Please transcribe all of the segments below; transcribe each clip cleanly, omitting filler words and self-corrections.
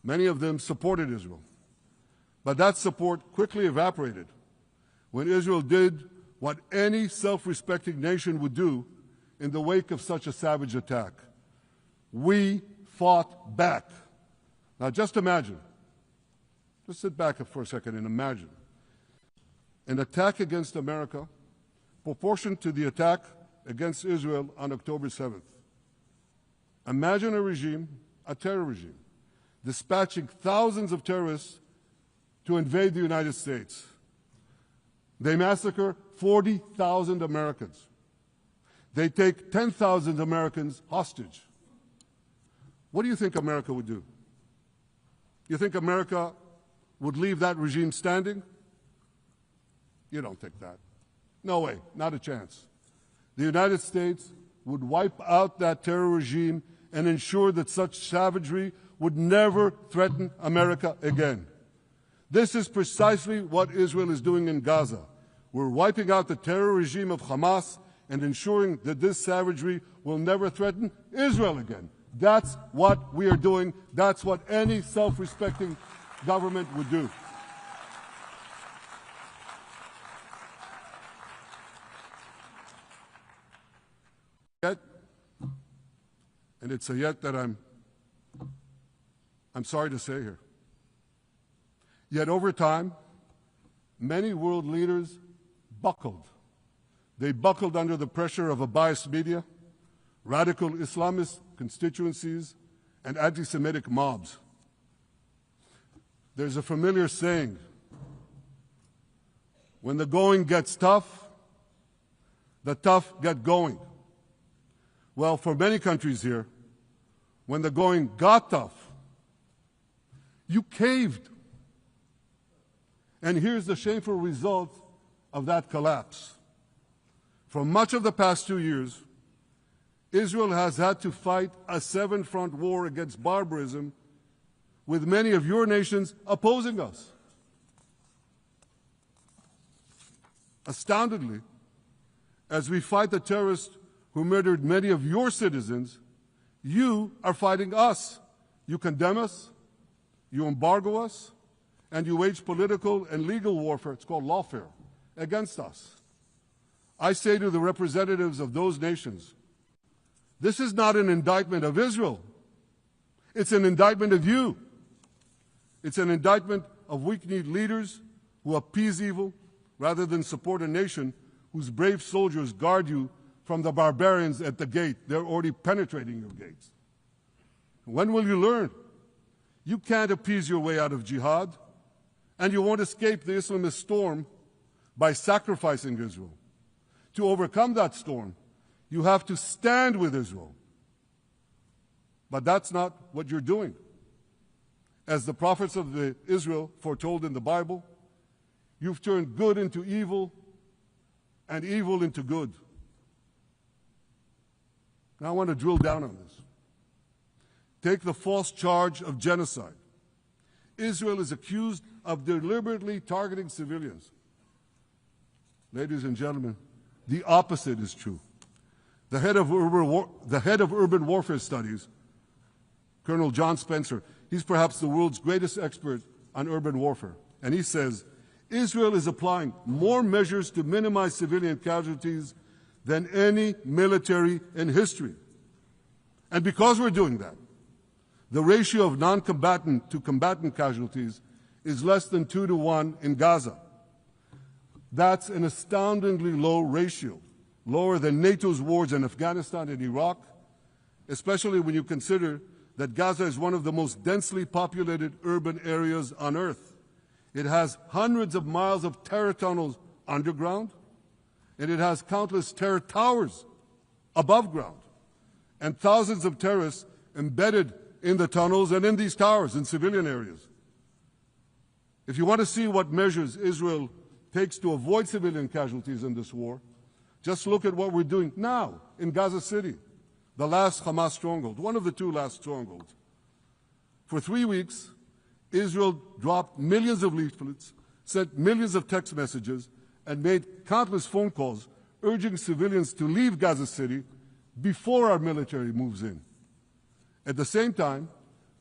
Many of them supported Israel. But that support quickly evaporated when Israel did what any self-respecting nation would do in the wake of such a savage attack. We fought back. Now just imagine, just sit back for a second and imagine an attack against America proportioned to the attack against Israel on October 7th. Imagine a regime, a terror regime, dispatching thousands of terrorists to invade the United States. They massacre 40,000 Americans. They take 10,000 Americans hostage. What do you think America would do? You think America would leave that regime standing? You don't think that. No way, not a chance. The United States would wipe out that terror regime and ensure that such savagery would never threaten America again. This is precisely what Israel is doing in Gaza. We're wiping out the terror regime of Hamas and ensuring that this savagery will never threaten Israel again. That's what we are doing. That's what any self-respecting government would do. Yet, and it's a yet that I'm sorry to say here, yet over time, many world leaders buckled. They buckled under the pressure of a biased media, radical Islamist constituencies, and anti-Semitic mobs. There's a familiar saying, when the going gets tough, the tough get going. Well, for many countries here, when the going got tough, you caved. And here's the shameful result of that collapse. For much of the past 2 years, Israel has had to fight a seven-front war against barbarism with many of your nations opposing us. Astoundingly, as we fight the terrorists who murdered many of your citizens, you are fighting us. You condemn us, you embargo us, and you wage political and legal warfare, it's called lawfare, against us. I say to the representatives of those nations, this is not an indictment of Israel. It's an indictment of you. It's an indictment of weak-kneed leaders who appease evil rather than support a nation whose brave soldiers guard you from the barbarians at the gate. They're already penetrating your gates. When will you learn? You can't appease your way out of jihad, and you won't escape the Islamist storm by sacrificing Israel. To overcome that storm, you have to stand with Israel. But that's not what you're doing. As the prophets of Israel foretold in the Bible, you've turned good into evil and evil into good. Now I want to drill down on this. Take the false charge of genocide. Israel is accused of deliberately targeting civilians. Ladies and gentlemen, the opposite is true. The head of urban warfare studies, Colonel John Spencer, he's perhaps the world's greatest expert on urban warfare. And he says, Israel is applying more measures to minimize civilian casualties than any military in history. And because we're doing that, the ratio of non-combatant to combatant casualties is less than 2 to 1 in Gaza. That's an astoundingly low ratio, lower than NATO's wars in Afghanistan and Iraq, especially when you consider that Gaza is one of the most densely populated urban areas on Earth. It has hundreds of miles of terror tunnels underground, and it has countless terror towers above ground, and thousands of terrorists embedded in the tunnels and in these towers in civilian areas. If you want to see what measures Israel takes to avoid civilian casualties in this war, just look at what we're doing now in Gaza City, the last Hamas stronghold, one of the 2 last strongholds. For 3 weeks, Israel dropped millions of leaflets, sent millions of text messages, and made countless phone calls urging civilians to leave Gaza City before our military moves in. At the same time,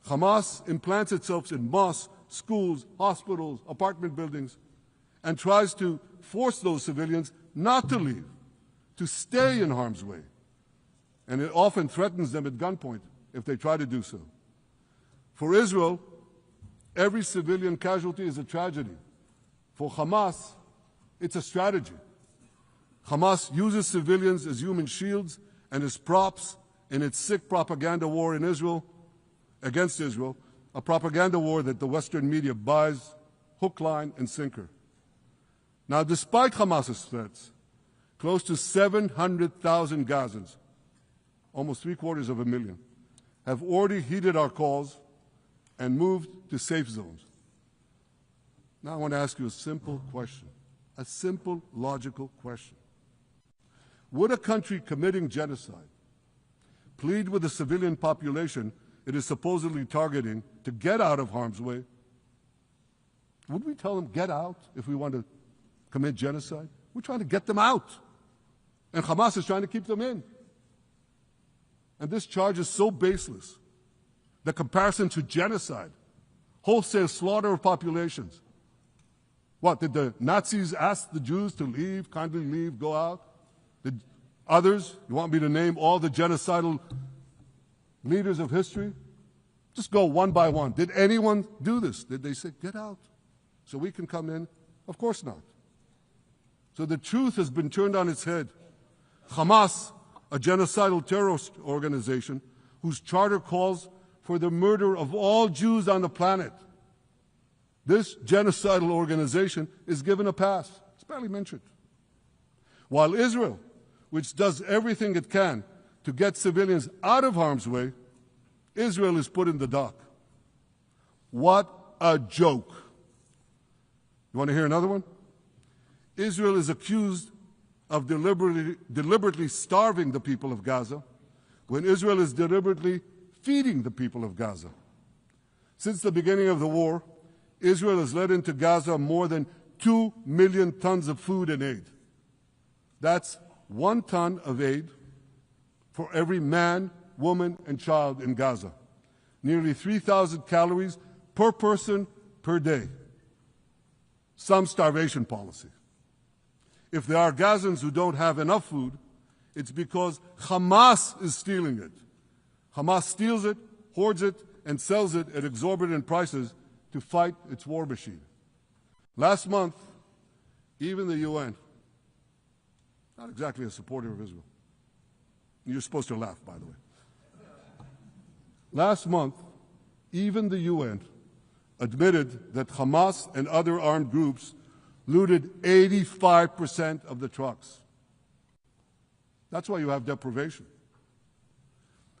Hamas implants itself in mosques, schools, hospitals, apartment buildings, and tries to force those civilians not to leave, to stay in harm's way. And it often threatens them at gunpoint if they try to do so. For Israel, every civilian casualty is a tragedy. For Hamas, it's a strategy. Hamas uses civilians as human shields and as props in its sick propaganda war in Israel, against Israel, a propaganda war that the Western media buys hook, line, and sinker. Now, despite Hamas's threats, close to 700,000 Gazans, almost 750,000, have already heeded our calls and moved to safe zones. Now I want to ask you a simple question, a simple, logical question. Would a country committing genocide plead with the civilian population it is supposedly targeting to get out of harm's way? Would we tell them, get out, if we want to commit genocide? We're trying to get them out. And Hamas is trying to keep them in. And this charge is so baseless. The comparison to genocide, wholesale slaughter of populations. What, did the Nazis ask the Jews to leave, kindly leave, go out? Did others, you want me to name all the genocidal leaders of history? Just go one by one. Did anyone do this? Did they say, get out so we can come in? Of course not. So the truth has been turned on its head. Hamas, a genocidal terrorist organization whose charter calls for the murder of all Jews on the planet, this genocidal organization is given a pass. It's barely mentioned. While Israel, which does everything it can to get civilians out of harm's way, Israel is put in the dock. What a joke. You want to hear another one? Israel is accused of deliberately starving the people of Gaza when Israel is deliberately feeding the people of Gaza. Since the beginning of the war, Israel has let into Gaza more than 2 million tons of food and aid. That's 1 ton of aid for every man, woman, and child in Gaza. Nearly 3,000 calories per person per day. Some starvation policy. If there are Gazans who don't have enough food, it's because Hamas is stealing it. Hamas steals it, hoards it, and sells it at exorbitant prices to fight its war machine. Last month, even the UN, not exactly a supporter of Israel. You're supposed to laugh, by the way. Last month, even the UN admitted that Hamas and other armed groups looted 85% of the trucks. That's why you have deprivation.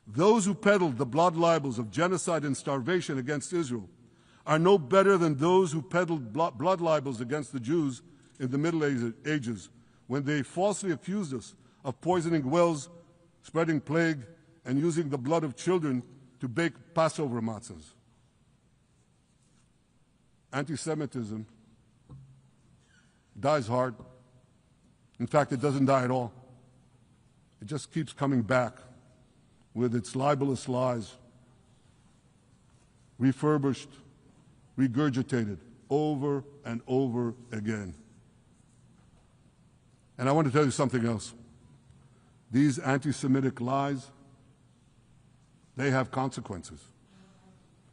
Those who peddled the blood libels of genocide and starvation against Israel are no better than those who peddled blood libels against the Jews in the Middle Ages when they falsely accused us of poisoning wells, spreading plague, and using the blood of children to bake Passover matzahs. Anti-Semitism dies hard. In fact, it doesn't die at all. It just keeps coming back with its libelous lies, refurbished, regurgitated over and over again. And I want to tell you something else. These anti-Semitic lies, they have consequences.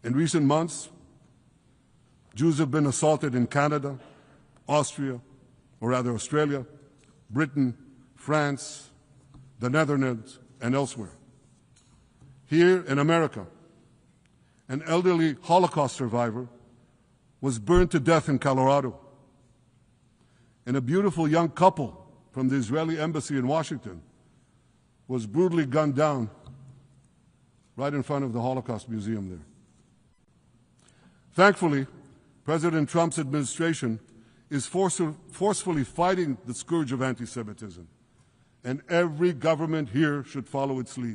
In recent months, Jews have been assaulted in Canada, Australia, Britain, France, the Netherlands, and elsewhere. Here in America, an elderly Holocaust survivor was burned to death in Colorado. And a beautiful young couple from the Israeli embassy in Washington was brutally gunned down right in front of the Holocaust Museum there. Thankfully, President Trump's administration is forcefully fighting the scourge of anti-Semitism, and every government here should follow its lead.